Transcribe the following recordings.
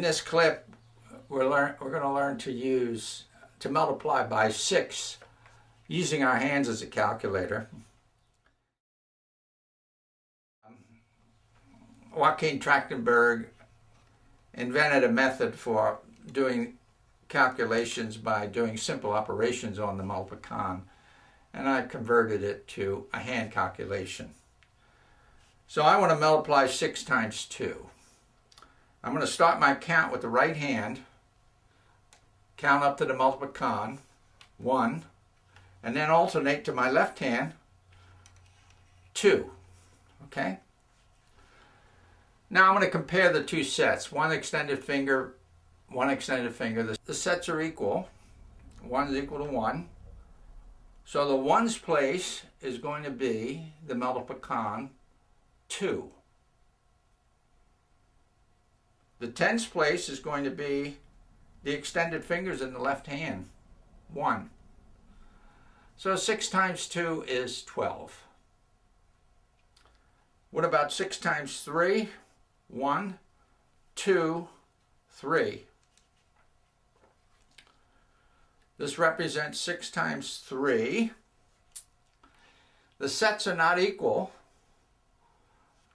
In this clip, we're going to learn to multiply by 6 using our hands as a calculator. Trachtenberg invented a method for doing calculations by doing simple operations on the multiplicon, and I converted it to a hand calculation. So I want to multiply 6 times 2. I'm going to start my count with the right hand, count up to the multiplicon, 1, and then alternate to my left hand, 2. Okay? Now I'm going to compare the two sets, one extended finger, one extended finger. The sets are equal. 1 is equal to 1. So the ones place is going to be the multiplicon 2. The tens place is going to be the extended fingers in the left hand, 1. So 6 times 2 is 12. What about 6 times 3? 1, 2, 3. This represents 6 times 3. The sets are not equal,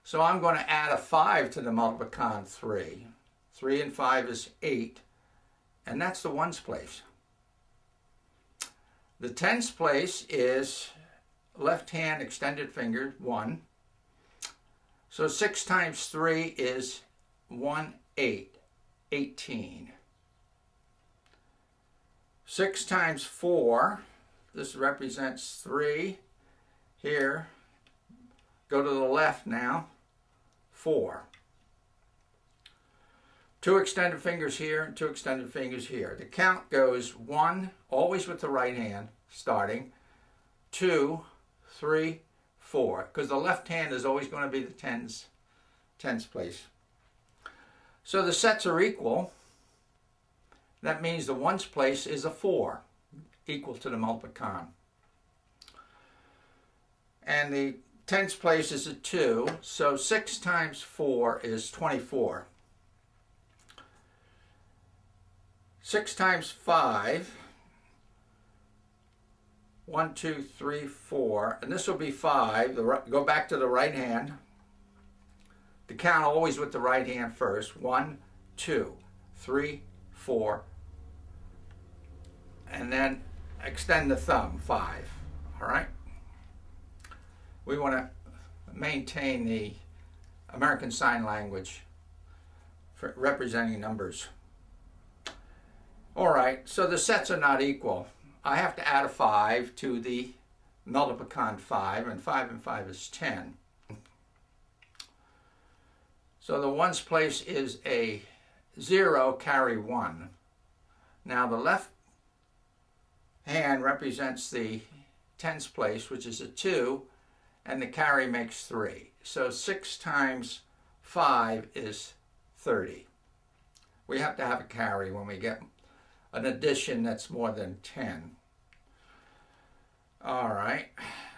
so I'm going to add a 5 to the multiplicon 3. 3 and 5 is 8, and that's the ones place. The tens place is left hand extended finger, 1. So 6 times 3 is 18. 6 times 4, this represents 3. Here, go to the left now, 4. 2 extended fingers here and 2 extended fingers here. The count goes 1, always with the right hand, starting, 2, 3, 4, because the left hand is always going to be the tens place. So the sets are equal. That means the ones place is a 4, equal to the multiplicon. And the tens place is a 2, so 6 times 4 is 24. 6 times 5, 1, 2, 3, 4, and this will be 5. Go back to the right hand. The count always with the right hand first. 1, 2, 3, 4, and then extend the thumb, 5. All right? We want to maintain the American Sign Language for representing numbers. All right, so the sets are not equal. I have to add a 5 to the multiplicon 5, and 5 and 5 is 10. So the ones place is a 0, carry 1. Now the left hand represents the tens place, which is a 2, and the carry makes 3. So 6 times 5 is 30. We have to have a carry when we get an addition that's more than 10. All right,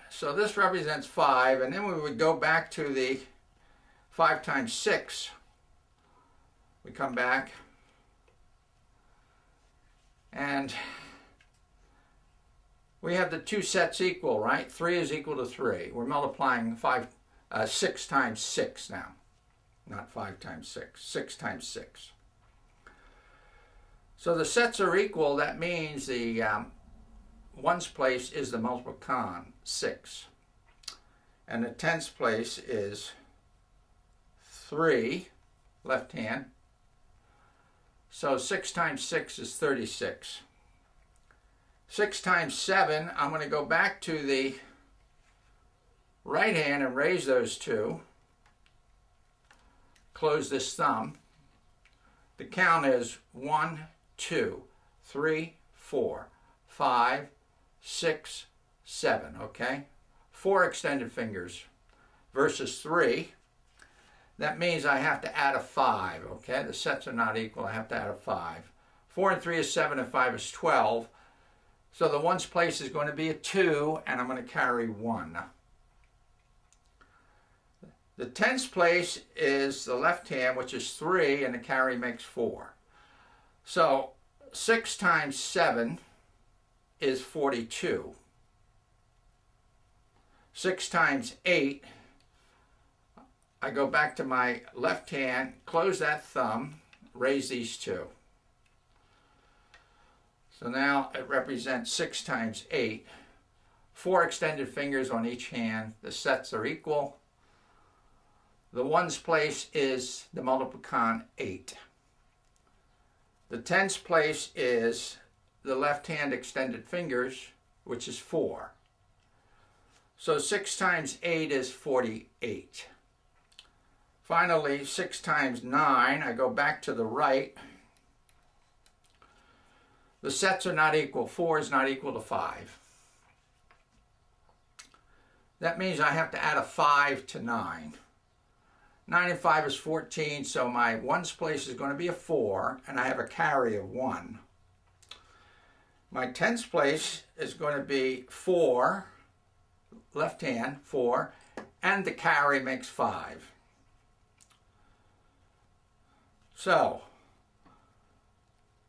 so this represents 5, and then we would go back to the 5 times 6. We come back, and we have the two sets equal, right? 3 is equal to 3. We're multiplying 6 times 6 now, not 5 times 6, 6 times 6. So the sets are equal. That means the ones place is the multiplicon, 6. And the tens place is 3, left hand. So 6 times 6 is 36. 6 times 7, I'm going to go back to the right hand and raise those 2. Close this thumb. The count is 1, 2, 3, 4, 5, 6, 7, okay? 4 extended fingers versus 3. That means I have to add a 5, okay? The sets are not equal. I have to add a 5. 4 and 3 is 7, and 5 is 12. So the ones place is going to be a 2, and I'm going to carry 1. The tens place is the left hand, which is 3, and the carry makes 4. So 6 times 7 is 42. 6 times 8, I go back to my left hand, close that thumb, raise these two. So now it represents 6 times 8. 4 extended fingers on each hand. The sets are equal. The ones place is the multiplicon 8. The tens place is the left hand extended fingers, which is 4. So 6 times 8 is 48. Finally, 6 times 9, I go back to the right. The sets are not equal. 4 is not equal to 5. That means I have to add a 5 to 9. 9 and 5 is 14, so my ones place is going to be a 4, and I have a carry of 1. My tens place is going to be 4, left hand, 4, and the carry makes 5. So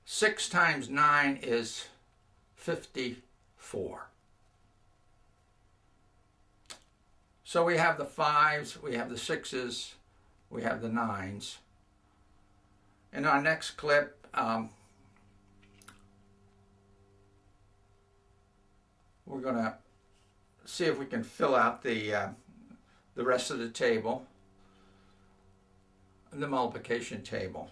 6 times 9 is 54. So we have the 5s, we have the 6s, we have the 9s. In our next clip, we're going to see if we can fill out the rest of the table, the multiplication table.